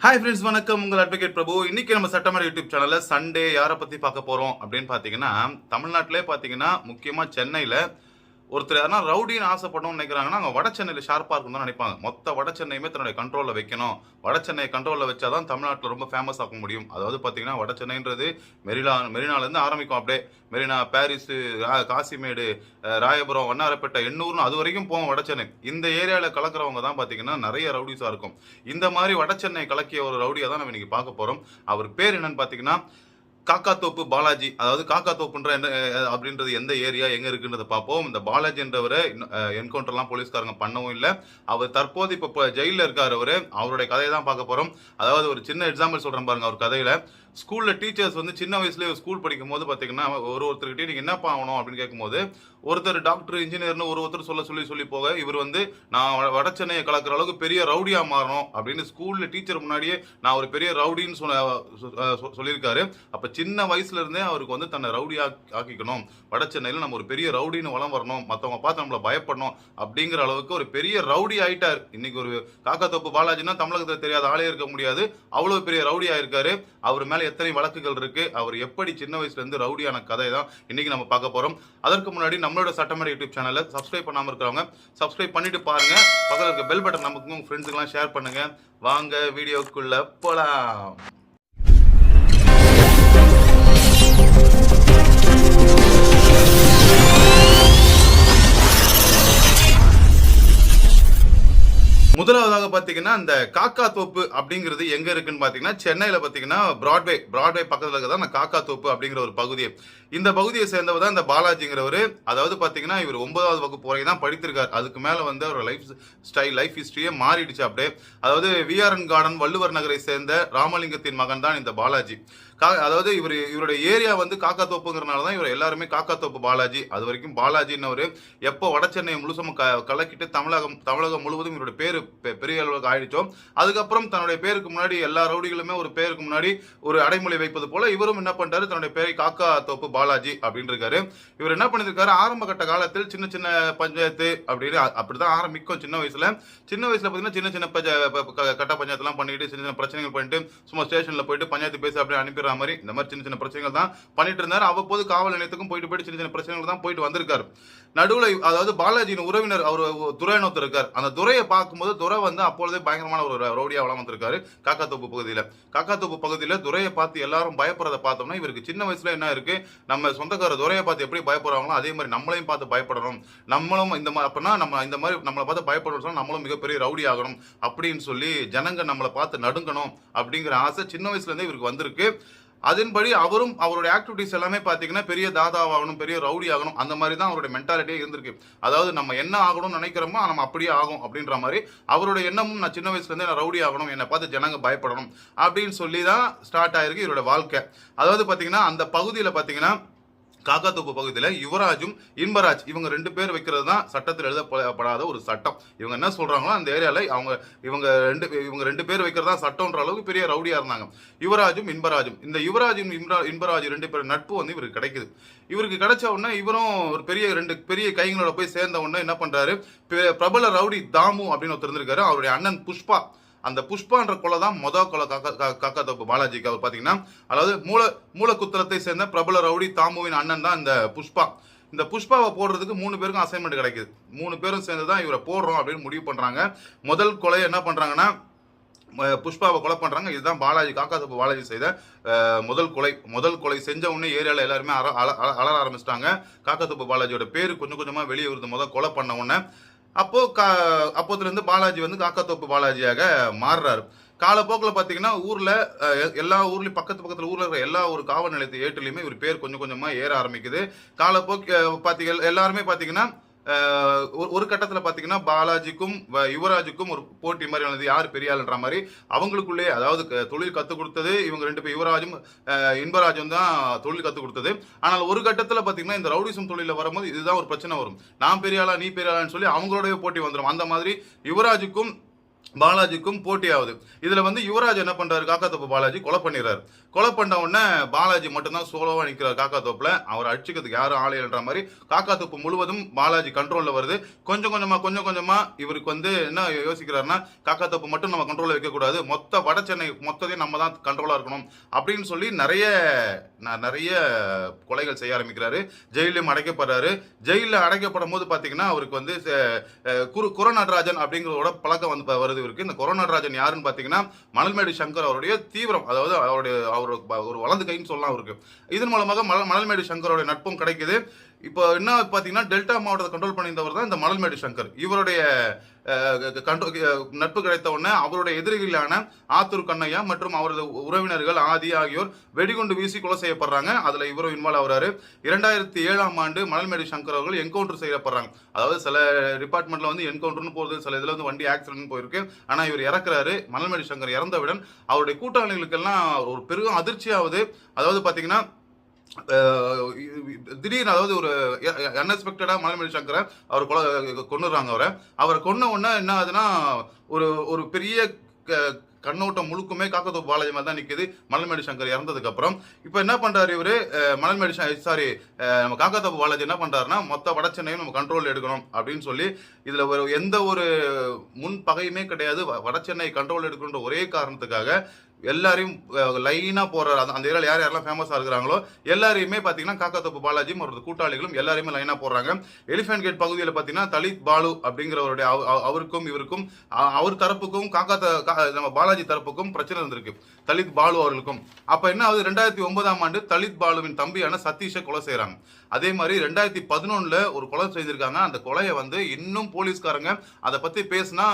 Hi friends, வணக்கம். உங்கள் advocate பிரபு. இன்னைக்கு நம்ம சட்டமன்ற யூடியூப் சேனல்ல சண்டே யாரை பத்தி பார்க்க போறோம் அப்படின்னு பாத்தீங்கன்னா, தமிழ்நாட்டிலே பாத்தீங்கன்னா முக்கியமா சென்னையில ஒருத்தர் யாருன்னா ரவுடின்னு ஆசைப்படணும்னு நினைக்கிறாங்கன்னா, அவங்க வட சென்னையில ஷார்ப்பா இருக்கணும் தான் நினைப்பாங்க. மொத்த வட சென்னையுமே தன்னுடைய கண்ட்ரோல்ல வைக்கணும். வட சென்னையை கண்ட்ரோல்ல வச்சாதான் தமிழ்நாட்டில் ரொம்ப ஃபேமஸ் ஆக்க முடியும். அதாவது பாத்தீங்கன்னா வட சென்னைன்றது மெரினால இருந்து ஆரம்பிக்கும். அப்படியே மெரினா, பாரிஸ், காசிமேடு, ராயபுரம், வண்ணாரப்பேட்டை, எண்ணூர்னு அது வரைக்கும் போவோம் வட சென்னை. இந்த ஏரியால கலக்கிறவங்க தான் பாத்தீங்கன்னா நிறைய ரவுடிஸா இருக்கும். இந்த மாதிரி வட சென்னை கலக்கிய ஒரு ரவுடியை தான் நம்ம இன்னைக்கு பார்க்க போறோம். அவர் பேர் என்னன்னு பாத்தீங்கன்னா காக்காத்தோப்பு பாலாஜி. அதாவது காக்காத்தோப்புன்ற அப்படின்றது எந்த ஏரியா எங்க இருக்குன்றத பார்ப்போம். இந்த பாலாஜி என்றவரை என்கவுண்டர்லாம் போலீஸ்காரங்க பண்ணவும் இல்லை. அவர் தற்போது இப்ப ஜெயில இருக்காரு. அவருடைய கதையை தான் பார்க்க போறோம். அதாவது ஒரு சின்ன எக்ஸாம்பிள் சொல்றேன் பாருங்க. அவர் கதையில ஸ்கூல்ல டீச்சர்ஸ் வந்து சின்ன வயசுல ஸ்கூல் படிக்கும் போது பாத்தீங்கன்னா ஒருத்தர்கிட்ட நீங்க என்னப்பா ஆகணும் அப்படின்னு கேட்கும்போது ஒருத்தர் டாக்டர், இன்ஜினியர்னு ஒருத்தர் சொல்லி போக இவர் வந்து நான் வட சென்னையை கலக்கிற அளவுக்கு பெரிய ரவுடியா மாறணும் அப்படின்னு ஸ்கூல்ல டீச்சர் முன்னாடியே நான் ஒரு பெரிய ரவுடின்னு சொல்லியிருக்காரு. அப்ப சின்ன வயசுல இருந்தே அவருக்கு வந்து தன்னை ரவுடி ஆக்கிக்கணும், வட சென்னையில நம்ம ஒரு பெரிய ரவுடின்னு வளம் வரணும், மற்றவங்க பார்த்து நம்மள பயப்படணும் அப்படிங்கிற அளவுக்கு ஒரு பெரிய ரவுடி ஆயிட்டார். இன்னைக்கு ஒரு காக்காத்தோப்பு பாலாஜினா தமிழகத்தில் தெரியாத ஆளே இருக்க முடியாது. அவ்வளவு பெரிய ரவுடி ஆயிருக்காரு. அவர் மேல எத்தனை வழக்குகள் இருக்கு, அவர் எப்படி சின்ன வயசுல இருந்து ரவுடியான கதை தான் இன்னைக்கு நம்ம பார்க்க போறோம். அதற்கு முன்னாடி நம்மளோட சட்டமன்ற யூடியூப் சேனலை சப்ஸ்கிரைப் பண்ணாம இருக்கிறவங்க சப்ஸ்கிரைப் பண்ணிட்டு பாருங்க. பக்கத்துல இருக்க பெல் பட்டன் நமக்கு உங்க ஃப்ரெண்ட்ஸுக்கு எல்லாம் ஷேர் பண்ணுங்க. வாங்க வீடியோக்குள்ள போலாம். முதலாவதாக பாத்தீங்கன்னா இந்த காக்காத்தோப்பு அப்படிங்கிறது எங்க இருக்குன்னு பாத்தீங்கன்னா சென்னையில பாத்தீங்கன்னா பிராட்வே பக்கத்துல இருக்கதான் காக்காத்தோப்பு அப்படிங்கிற ஒரு பகுதி. இந்த பகுதியை சேர்ந்தவர் தான் இந்த பாலாஜிங்கிறவரு. அதாவது பாத்தீங்கன்னா இவர் 9வது வகுப்பு வரை தான் படித்திருக்காரு. அதுக்கு மேல வந்து அவர் லைஃப் ஹிஸ்டரியே மாறிடுச்சு அப்படியே. அதாவது விஆர்என் கார்டன் வள்ளுவர் நகரை சேர்ந்த ராமலிங்கத்தின் மகன் தான் இந்த பாலாஜி. அதாவது இவருடைய ஏரியா வந்து காக்காத்தோப்புங்கிறனால தான் இவர் எல்லாருமே காக்காத்தோப்பு பாலாஜி. அது வரைக்கும் பாலாஜின்னு எப்போ வட சென்னையை முழுசும் கலக்கிட்டு தமிழகம் முழுவதும் இவருடைய பேரு பெரிய அளவுக்கு ஆயிடுச்சோ, அதுக்கப்புறம் தன்னுடைய பேருக்கு முன்னாடி எல்லா ரவுடிகளுமே ஒரு பேருக்கு முன்னாடி ஒரு அடைமொழி வைப்பது போல இவரும் என்ன பண்ணிட்டாரு, தன்னுடைய பேரை காக்காத்தோப்பு பாலாஜி அப்படின்னு இருக்காரு. இவர் என்ன பண்ணிருக்காரு, ஆரம்ப கட்ட காலத்தில் சின்ன சின்ன பஞ்சாயத்து அப்படின்னு அப்படிதான் ஆரம்பிக்கும். சின்ன வயசுல பாத்தீங்கன்னா சின்ன சின்ன கட்ட பஞ்சாயத்து எல்லாம் பண்ணிட்டு சின்ன சின்ன பிரச்சனைகள் பண்ணிட்டு சும்மா ஸ்டேஷன்ல போயிட்டு பஞ்சாயத்து பேசி அப்படி அனுப்பி மாதிரி இந்த மாதிரி சின்ன சின்ன பிரச்சனைகள் தான் பண்ணிட்டு இருந்தாரு. அவ்வப்போது காவல் நிலையத்துக்கும் போயிட்டு சின்ன சின்ன பிரச்சனைகள் தான் போயிட்டு வந்திருக்காரு. நடுவுல அதாவது பாலாஜியின் உறவினர் அவர் துரைன்னு ஒருத்தர் இருக்கார். அந்த துரையை பார்க்கும்போது துரை வந்து அப்பொழுதே பயங்கரமான ஒரு ரவுடியா வளம் வந்திருக்காரு காக்காத்தோப்பு பகுதியில துரையை பார்த்து எல்லாரும் பயப்படுறத பார்த்தோம்னா இவருக்கு சின்ன வயசுல என்ன இருக்கு, நம்ம சொந்தக்கார துரையை பார்த்து எப்படி பயப்படுறாங்களோ அதே மாதிரி நம்மளையும் பார்த்து பயப்படணும், நம்மளும் இந்த மாதிரி அப்படின்னா நம்ம இந்த மாதிரி நம்மளை பார்த்து பயப்படணும், நம்மளும் மிகப்பெரிய ரவுடி ஆகணும் அப்படின்னு சொல்லி ஜனங்க நம்மளை பார்த்து நடுங்கணும் அப்படிங்கிற ஆசை சின்ன வயசுல இருந்தே இவருக்கு வந்திருக்கு. அதன்படி அவரும் அவருடைய ஆக்டிவிட்டிஸ் எல்லாமே பாத்தீங்கன்னா பெரிய தாதாவாகணும், பெரிய ரவுடி ஆகணும், அந்த மாதிரி தான் அவருடைய மென்டாலிட்டியே இருந்திருக்கு. அதாவது நம்ம என்ன ஆகணும்னு நினைக்கிறோமோ நம்ம அப்படியே ஆகும் அப்படின்ற மாதிரி அவருடைய எண்ணமும் நான் சின்ன வயசுல இருந்தே நான் ரவுடி ஆகணும், என்னை பார்த்து ஜனங்க பயப்படணும் அப்படின்னு சொல்லி தான் ஸ்டார்ட் ஆயிருக்கு இவருடைய வாழ்க்கை. அதாவது பாத்தீங்கன்னா அந்த பகுதியில பாத்தீங்கன்னா காக்காத்தோப்பு பகுதியில் யுவராஜும் இன்பராஜ் இவங்க 2 பேர் வைக்கிறது தான் சட்டத்தில் எழுதப்படாத ஒரு சட்டம். இவங்க என்ன சொல்றாங்களோ அந்த ஏரியால இவங்க ரெண்டு பேர் வைக்கிறதா சட்டம்ன்ற அளவுக்கு பெரிய ரவுடியா இருந்தாங்க யுவராஜும் இன்பராஜும். இந்த யுவராஜும் இன்பராஜ் 2 பேர் நட்பு வந்து இவருக்கு கிடைக்குது. இவருக்கு கிடைச்ச உடனே இவரும் ஒரு ரெண்டு பெரிய கைங்களோட போய் சேர்ந்த உடனே என்ன பண்றாரு, பிரபல ரவுடி தாமு அப்படின்னு ஒருத்தர் இருந்திருக்காரு. அவருடைய அண்ணன் புஷ்பா, அந்த புஷ்பான்ற கொலை தான் கொலை காக்காத்தோப்பு பாலாஜிக்கு. அவர் பாத்தீங்கன்னா அதாவது மூலக்குத்தலத்தை சேர்ந்த பிரபல ரவுடி தாமுவின் அண்ணன் தான் இந்த புஷ்பா. இந்த புஷ்பாவை போடுறதுக்கு 3 பேருக்கும் அசைன்மெண்ட் கிடைக்குது. 3 பேரும் சேர்ந்து தான் இவரை போடுறோம் அப்படின்னு முடிவு பண்றாங்க. முதல் கொலை என்ன பண்றாங்கன்னா புஷ்பாவை கொலை பண்றாங்க. இதுதான் காக்காத்தோப்பு பாலாஜி செய்த முதல் கொலை செஞ்ச உடனே ஏரியால எல்லாருமே அலற ஆரம்பிச்சிட்டாங்க. காக்காத்தோப்பு பாலாஜியோட பேரு கொஞ்சம் கொஞ்சமா வெளியே வருது கொலை பண்ண உடனே. அப்போதுல இருந்து பாலாஜி வந்து காக்காத்தோப்பு பாலாஜியாக மாறுறாரு. காலப்போக்கில் பார்த்தீங்கன்னா ஊர்ல எல்லா ஊர்லயும் பக்கத்துல ஊர்ல இருக்கிற எல்லா ஒரு காவல் நிலையத்து ஏட்டுலையுமே இவர் பேர் கொஞ்சம் கொஞ்சமா ஏற ஆரம்பிக்குது. காலப்போக்கு எல்லாருமே பார்த்தீங்கன்னா ஒரு கட்டத்துல பாத்தீங்கன்னா பாலாஜிக்கும் யுவராஜுக்கும் ஒரு போட்டி மாதிரி வந்தது, யார் பெரிய ஆளுன்ற மாதிரி. அவங்களுக்குள்ளே அதாவது தொழில் கத்துக் கொடுத்தது இவங்க 2 பேர், யுவராஜும் இன்பராஜும் தான் தொழில் கத்துக் கொடுத்தது. ஆனால் ஒரு கட்டத்துல பாத்தீங்கன்னா இந்த ரவுடிசம் தொழில வரும்போது இதுதான் ஒரு பிரச்சனை வரும், நான் பெரிய ஆளா நீ பெரிய ஆளான்னு சொல்லி அவங்களோடய போட்டி வந்துடும். அந்த மாதிரி யுவராஜுக்கும் பாலாஜிக்கும் போட்டி ஆகுது. இதுல வந்து யுவராஜ் என்ன பண்றாரு, காக்காத்தோப்பு பாலாஜி கொலை கொலை பண்ண உடனே பாலாஜி மட்டும்தான் சோலோவா நிற்கிறார் காக்கா தோப்புல. அவர் அடிச்சுக்கிறதுக்கு யாரும் ஆலைன்ற மாதிரி காக்கா தோப்பு முழுவதும் பாலாஜி கண்ட்ரோல்ல வருது. கொஞ்சம் கொஞ்சமா இவருக்கு வந்து என்ன யோசிக்கிறாருன்னா, காக்கா தோப்பு மட்டும் நம்ம கண்ட்ரோல்ல வைக்க கூடாது, மொத்த வட சென்னை மொத்தத்தையும் நம்ம தான் கண்ட்ரோலா இருக்கணும் அப்படின்னு சொல்லி நிறைய கொலைகள் செய்ய ஆரம்பிக்கிறாரு. ஜெயிலையும் அடைக்கப்படுறாரு. ஜெயில அடைக்கப்படும் போது பாத்தீங்கன்னா அவருக்கு வந்து குரநடராஜன் அப்படிங்கிறதோட பழக்கம் வந்து வருது இவருக்கு. இந்த குரநடராஜன் யாருன்னு பாத்தீங்கன்னா மணல்மேடு சங்கர் அவருடைய தீவிரம், அதாவது அவர் ஒரு வலது கைன்னு சொல்லலாம் அவருக்கு. இதன் மூலமாக மணல்மேடு சங்கரோட நட்பும் கிடைக்குது. இப்போ என்ன பாத்தீங்கன்னா டெல்டா மாவட்டத்தை கண்ட்ரோல் பண்ணியிருந்தவர் தான் இந்த மணல்மேடு சங்கர். இவருடைய நட்பு கிடைத்த உடனே அவருடைய எதிரிகளான ஆத்தூர் கண்ணையா மற்றும் அவரது உறவினர்கள் ஆதி ஆகியோர் வெடிகுண்டு வீசி கொலை செய்யப்படுறாங்க. அதுல இவரும் இன்வால்வ் ஆகுறாரு. 2007ஆம் ஆண்டு மணல்மேடு சங்கர் அவர்கள் என்கவுண்டர் செய்யப்படுறாங்க. அதாவது சில டிபார்ட்மெண்ட்ல வந்து என்கவுண்டர்னு போகுது, சில இதுல வந்து வண்டி ஆக்சிடென்ட் போயிருக்கு. ஆனா இவர் இறக்குறாரு. மணல்மேடு சங்கர் இறந்தவுடன் அவருடைய கூட்டாளிகளுக்கு எல்லாம் ஒரு பெரும் அதிர்ச்சியாவது. அதாவது பாத்தீங்கன்னா திடீர்னு, அதாவது ஒரு அன்எக்ஸ்பெக்டடா மணல்மேடு சங்கரை அவர் கொண்டுறாங்க. அவரை கொன்ன உடனே என்ன ஆகுதுன்னா ஒரு பெரிய கண்ணோட்டம் முழுக்குமே காக்கத்தோப்பு பாலாஜி மாதிரி தான் நிக்குது மணல்மேடு சங்கர் இறந்ததுக்கு அப்புறம். இப்ப என்ன பண்றாரு இவரு நம்ம காக்கத்தோப்பு பாலாஜி என்ன பண்றாருன்னா, மொத்த வட சென்னையும் நம்ம கண்ட்ரோல் எடுக்கணும் அப்படின்னு சொல்லி இதுல எந்த ஒரு முன் பகையுமே கிடையாது. வட சென்னை கண்ட்ரோல் எடுக்கணுன்ற ஒரே காரணத்துக்காக எல்லாரையும் லைனா போறாரு. அந்த ஏரியால யாரெல்லாம் ஃபேமஸா இருக்கிறாங்களோ எல்லாரையுமே பாத்தீங்கன்னா காக்கத்தோப்பு பாலாஜியும் அவரது கூட்டாளிகளும் எல்லாருமே லைனா போடுறாங்க. எலிஃபென்ட் கேட் பகுதியில் பாத்தீங்கன்னா தலித் பாலு அப்படிங்கிறவருடைய அவருக்கும் இவருக்கும் அவர் தரப்புக்கும் நம்ம பாலாஜி தரப்புக்கும் பிரச்சனை இருந்திருக்கு, தலித் பாலு அவர்களுக்கும். அப்ப என்ன ஆகுது, 2009ஆம் ஆண்டு தலித் பாலுவின் தம்பியான சதீஷை கொலை செய்யறாங்க. அதே மாதிரி 2011ல ஒரு கொலை செய்திருக்காங்க. அந்த கொலையை வந்து இன்னும் போலீஸ்காரங்க அதை பத்தி பேசினா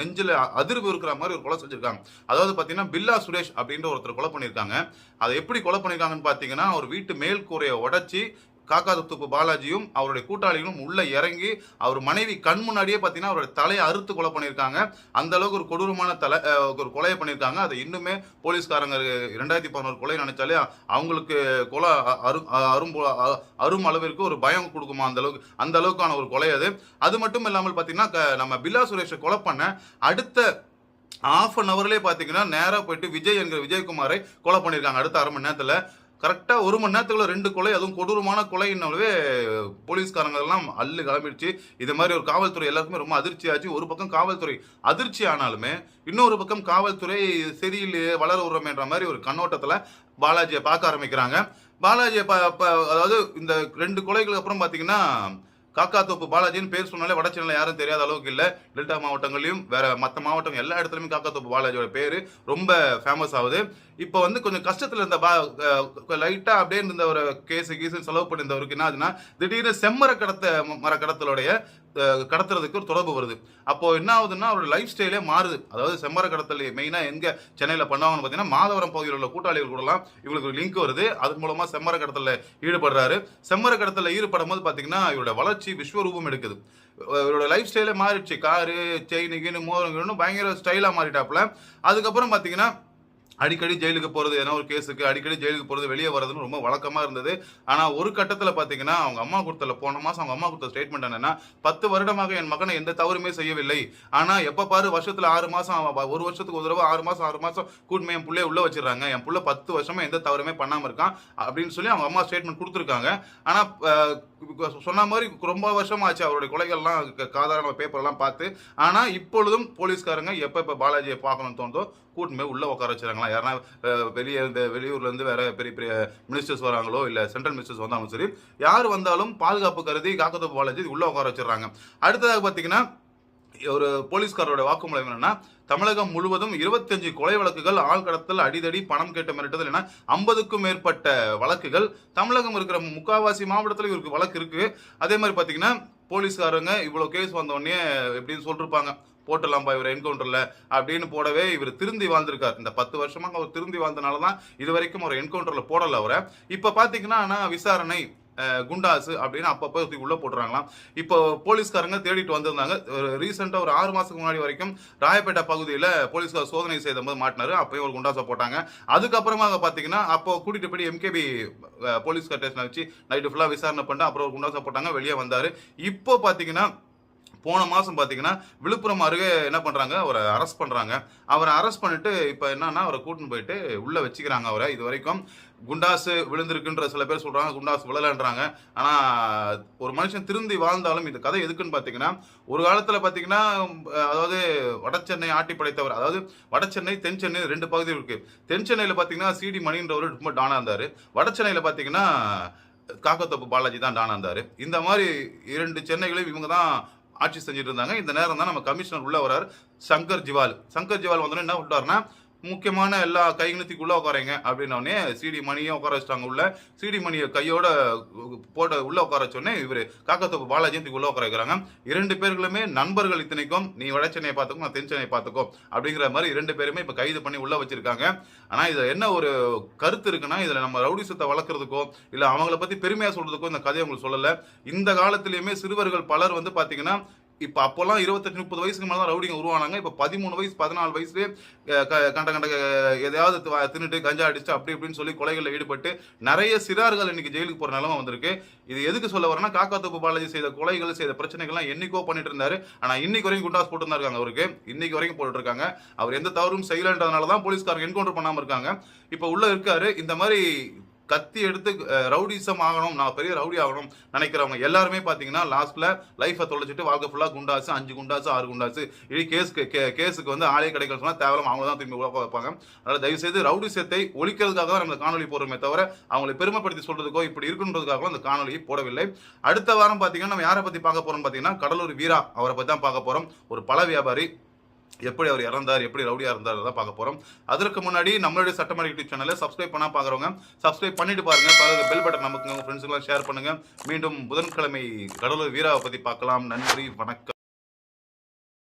நெஞ்சில அதிர்வு இருக்கிற மாதிரி ஒரு கொலை செஞ்சிருக்காங்க. அதாவது பாத்தீங்கன்னா பில்லா சுரேஷ் அப்படின்ற ஒருத்தர் கொலை பண்ணிருக்காங்க. அதை எப்படி கொலை பண்ணிருக்காங்கன்னு பாத்தீங்கன்னா, அவர் வீட்டு மேல் கூரையை உடைச்சி காக்காத்தோப்பு பாலாஜியும் அவருடைய கூட்டாளிகளும் உள்ள இறங்கி அவர் மனைவி கண் முன்னாடியே பாத்தீங்கன்னா அவருடைய தலையை அறுத்து கொலை பண்ணியிருக்காங்க. அந்த அளவுக்கு ஒரு கொடூரமான ஒரு கொலையை பண்ணியிருக்காங்க. அதை இன்னுமே போலீஸ்காரங்க 2011 கொலை நினைச்சாலே அவங்களுக்கு கொலை அரும் அளவிற்கு ஒரு பயம் கொடுக்குமா, அந்த அளவுக்கான ஒரு கொலை அது. அது மட்டும் இல்லாமல் பாத்தீங்கன்னா நம்ம பில்லா சுரேஷை கொலை பண்ண அடுத்த ½ அன் அவர்லயே பாத்தீங்கன்னா நேரா போயிட்டு விஜய் என்கிற விஜயகுமாரை கொலை பண்ணிருக்காங்க. அடுத்த அரை மணி நேரத்துல கரெக்டா 1 மணி நேரத்துக்குள்ள 2 கொலை, அதுவும் கொடூரமான கொலைன்னாலே போலீஸ்காரங்க எல்லாம் அள்ளு கிளம்பிடுச்சு. இது மாதிரி ஒரு காவல்துறை எல்லாருக்குமே ரொம்ப அதிர்ச்சி ஆச்சு. ஒரு பக்கம் காவல்துறை அதிர்ச்சி ஆனாலுமே இன்னொரு பக்கம் காவல்துறை சரியில்லையே வளர விடுறோமேன்ற மாதிரி ஒரு கண்ணோட்டத்துல பாலாஜியை பார்க்க ஆரம்பிக்கிறாங்க. பாலாஜியை அதாவது இந்த 2 கொலைகளுக்கு அப்புறம் பாத்தீங்கன்னா காக்காத்தோப்பு பாலாஜின்னு பேர் சொன்னாலே வட சென்னையில யாரும் தெரியாத அளவுக்கு இல்ல. டெல்டா மாவட்டங்களையும் வேற மற்ற மாவட்டம் எல்லா இடத்துலயுமே காக்காத்தோப்பு பாலாஜியோட பேரு ரொம்ப ஃபேமஸ் ஆகுது. இப்ப வந்து கொஞ்சம் கஷ்டத்துல இருந்த லைட்டா அப்படியே இருந்த ஒரு கேஸ் செலவு பண்ணியிருந்தவருக்கு என்ன ஆகுதுன்னா, திடீர்னு செம்மர கடத்தலுடைய கடத்துறதுக்கு ஒரு தொடர்பு வருது. அப்போ என்ன ஆகுதுன்னா அவரோட லைஃப் ஸ்டைலே மாறுது. அதாவது செம்மர கடத்தல் மெயினா எங்க சென்னையில பண்ணுவாங்கன்னு பாத்தீங்கன்னா, மாதவரம் பகுதியில் உள்ள கூட்டாளிகள் கூடலாம் இவங்களுக்கு ஒரு லிங்க் வருது. அது மூலமா செம்மர கடத்தல ஈடுபடுறாரு. செம்மர கடத்தல ஈடுபடும் போது பாத்தீங்கன்னா இவரோட வளர்ச்சி விஸ்வரூபம் எடுக்குது. இவரோட லைஃப் ஸ்டைலே மாறிடுச்சு. காரு செயின் கீனு மோதிரம் பயங்கர ஸ்டைலா மாறிட்டாப்ல. அதுக்கப்புறம் பாத்தீங்கன்னா அடிக்கடி ஜெயிலுக்கு போறது, ஏன்னா ஒரு கேஸுக்கு அடிக்கடி ஜெயிலுக்கு போறது, வெளியே வரதுன்னு ரொம்ப வழக்கமா இருந்தது. ஆனா ஒரு கட்டத்துல பாத்தீங்கன்னா அவங்க அம்மா கொடுத்தல போன மாசம் அவங்க அம்மா கொடுத்த ஸ்டேட்மெண்ட் என்னன்னா, 10 வருடமாக என் மகனை எந்த தவறுமே செய்யவில்லை. ஆனா எப்ப பாரு வருஷத்துல 6 மாசம், ஒரு வருஷத்துக்கு ஒரு தடவை 6 மாசம் கூட்டுமே என் புள்ளைய உள்ள வச்சிடறாங்க. என் புள்ள 10 வருஷமா எந்த தவறுமே பண்ணாம இருக்கான் அப்படின்னு சொல்லி அவங்க அம்மா ஸ்டேட்மெண்ட் கொடுத்துருக்காங்க. ஆனா சொன்ன மாதிரி ரொம்ப வருஷம் ஆச்சு அவருடைய கொலைகள்லாம் காதார பேப்பர் எல்லாம் பார்த்து. ஆனா இப்பொழுதும் போலீஸ்காரங்க எப்ப பாலாஜியை பார்க்கணும்னு தோணுதோ கூட்டுமே உள்ள உட்கார வச்சிருக்காங்களா. யாரா வெளியூர்ல இருந்து வேற பெரிய பெரிய மினிஸ்டர்ஸ் வராங்களோ இல்ல சென்ட்ரல் மினிஸ்டர்ஸ் வந்தாலும் சரி, யார் வந்தாலும் பாதுகாப்பு கருதி காக்கத்தோப்பு பாலாஜி உள்ள உட்கார வச்சிடறாங்க. அடுத்ததாக பாத்தீங்கன்னா ஒரு போலீஸ்காரோட வாக்குமூலம் என்னன்னா, தமிழகம் முழுவதும் 25 கொலை வழக்குகள், ஆள் கடத்தல், அடிதடி, பணம் கேட்ட மிரட்டுதல் என 50க்கும் மேற்பட்ட வழக்குகள். தமிழகம் இருக்கிற முக்காவாசி மாவட்டத்தில் இவருக்கு வழக்கு இருக்கு. அதே மாதிரி பாத்தீங்கன்னா போலீஸ்காரங்க இவ்வளவு கேஸ் வந்த உடனே எப்படின்னு சொல்லிருப்பாங்க, போட்டலாம்பா இவர் என்கவுண்டர்ல அப்படின்னு போடவே இவர் திருந்தி வாழ்ந்திருக்காரு. இந்த 10 வருஷமா அவர் திருந்தி வாழ்ந்தனாலதான் இது வரைக்கும் அவர் என்கவுண்டர்ல போடல அவரை. இப்ப பாத்தீங்கன்னா விசாரணை குண்டாசு அப்படின்னு அப்பப்போ உள்ள போட்டுறாங்களாம். இப்போ போலீஸ்காரங்க தேடிட்டு வந்திருந்தாங்க. ரீசெண்டா ஒரு 6 மாசத்துக்கு முன்னாடி வரைக்கும் ராயப்பேட்டை பகுதியில் போலீஸ்கார் சோதனை செய்த போது மாட்டினாரு. அப்பயும் ஒரு குண்டாசை போட்டாங்க. அதுக்கப்புறமா பாத்தீங்கன்னா அப்போ கூட்டிட்டு போய் எம்கேபி போலீஸ் ஸ்டேஷனை வச்சு நைட்டு ஃபுல்லா விசாரணை பண்ணி அப்புறம் ஒரு குண்டாசை போட்டாங்க, வெளியே வந்தாரு. இப்போ பாத்தீங்கன்னா போன மாசம் பாத்தீங்கன்னா விழுப்புரம் அருகே என்ன பண்றாங்க, அவரை அரெஸ்ட் பண்றாங்க. அவரை அரெஸ்ட் பண்ணிட்டு இப்ப என்னன்னா அவரை கூட்டின்னு போயிட்டு உள்ள வச்சுக்கிறாங்க அவரை. இதுவரைக்கும் குண்டாசு விழுந்திருக்குன்ற சில பேர் சொல்றாங்க, குண்டாசு விழலன்றாங்க. ஆனா ஒரு மனுஷன் திருந்தி வாழ்ந்தாலும் இந்த கதை எதுக்குன்னு பாத்தீங்கன்னா, ஒரு காலத்துல பாத்தீங்கன்னா அதாவது வடசென்னை ஆட்டி படைத்தவர், அதாவது வடசென்னை தென் சென்னை 2 பகுதி இருக்கு. தென் சென்னையில பாத்தீங்கன்னா சிடி மணின்றவர் ரொம்ப டானா இருந்தாரு. வடசென்னையில பாத்தீங்கன்னா காக்கத்தோப்பு பாலாஜி தான் டானா இருந்தாரு. இந்த மாதிரி 2 சென்னைகளையும் இவங்க தான் ஆட்சி செஞ்சுட்டு இருந்தாங்க. இந்த நேரம் தான் நம்ம கமிஷனர் உள்ள வராரு சங்கர் ஜிவால். சங்கர் ஜிவால் வந்தோடனே என்ன சொல்லிட்டாருன்னா, முக்கியமான எல்லா கைகளுக்கு உள்ள உட்காரங்க அப்படின்னோடனே சிடி மணியை உட்கார வச்சிட்டாங்க உள்ள. சிடி மணியை கையோட போட்டு உள்ள உட்கார வச்சோடனே இவர் காக்கத்தோப்பு பாலாஜி உள்ள உட்கார வைக்கிறாங்க. 2 பேர்களுமே நண்பர்கள். இத்தனைக்கும் நீ வட சென்னையை பார்த்துக்கோ, நான் தென் சென்னையை பார்த்துக்கோ அப்படிங்கிற மாதிரி 2 பேருமே இப்ப கைது பண்ணி உள்ள வச்சிருக்காங்க. ஆனா இதுல என்ன ஒரு கருத்து இருக்குன்னா, இதுல நம்ம ரவுடிசத்தை வளர்க்கறதுக்கோ இல்ல அவங்கள பத்தி பெருமையா சொல்றதுக்கோ இந்த கதையை உங்களுக்கு சொல்லல. இந்த காலத்திலயுமே சிறுவர்கள் பலர் வந்து பாத்தீங்கன்னா, இப்ப அப்போல்லாம் 28, 30 வயசுக்கு மேல தான் ரவுடிங்க உருவானாங்க. இப்ப 13 வயசு 14 வயசுலயே கண்ட கண்ட எதையாவது தின்னுட்டு கஞ்சா அடிச்சுட்டு அப்படி இப்படின்னு சொல்லி கொலைகளில் ஈடுபட்டு நிறைய சிறார்கள் இன்னைக்கு ஜெயிலுக்கு போற நிலைமை வந்திருக்கு. இது எதுக்கு சொல்ல வரேன்னா, காக்காத்தோப்பு பாலாஜி செய்த கொலைகள் செய்த பிரச்சனைகள்லாம் என்னைக்கோ பண்ணிட்டு இருந்தாரு. ஆனா இன்னைக்கு வரைக்கும் குண்டாஸ் போட்டு தான் இருக்காங்க அவருக்கு. இன்னைக்கு வரைக்கும் போட்டு இருக்காங்க. அவர் எந்த தவறும் செய்யலன்றதுனால தான் போலீஸ்காரங்க என்கவுண்டர் பண்ணாம இருக்காங்க. இப்ப உள்ள இருக்காரு. இந்த மாதிரி கத்தி எடுத்து ரவுடிசம் ஆகணும், நான் பெரிய ரவுடி ஆகணும் நினைக்கிறவங்க எல்லாருமே பாத்தீங்கன்னா லாஸ்ட்ல லைஃபை தொலைச்சிட்டு வாழ்க்கை ஃபுல்லா குண்டாசு 5 குண்டாசு 6 குண்டாசு இது கேஸுக்கு வந்து ஆளே கிடைக்கல சொன்னா தேவலாம் அவங்க தான் திரும்பி உழப்ப வைப்பாங்க. அதனால தயவு செய்து ரவுடிசத்தை ஒழிக்கிறதுக்காக தான் நம்ம காணொலி போடுறோமே தவிர அவங்களை பெருமைப்படுத்தி சொல்றதுக்கோ இப்படி இருக்குன்றதுக்காக அந்த காணொலியை போடவில்லை. அடுத்த வாரம் பாத்தீங்கன்னா நம்ம யாரை பத்தி பார்க்க போறோம் பாத்தீங்கன்னா, கடலூர் வீரா அவரை பத்தி தான் பார்க்க போறோம். ஒரு பழ வியாபாரி, எப்படி அவர் இறந்தார், எப்படி ரவுடியா இருந்தார் தான் பார்க்க போறோம். அதற்கு முன்னாடி நம்மளுடைய சட்டமன்ற யூடியூப் சேனலை சப்ஸ்கிரைப் பண்ணா பாக்குறவங்க சப்ஸ்கிரைப் பண்ணிட்டு பாருங்க. பெல் பட்டன் நமக்கு உங்க ஃப்ரெண்ட்ஸுக்கெல்லாம் ஷேர் பண்ணுங்க. மீண்டும் புதன்கிழமை கடலூர் வீராவை பத்தி பார்க்கலாம். நன்றி, வணக்கம்.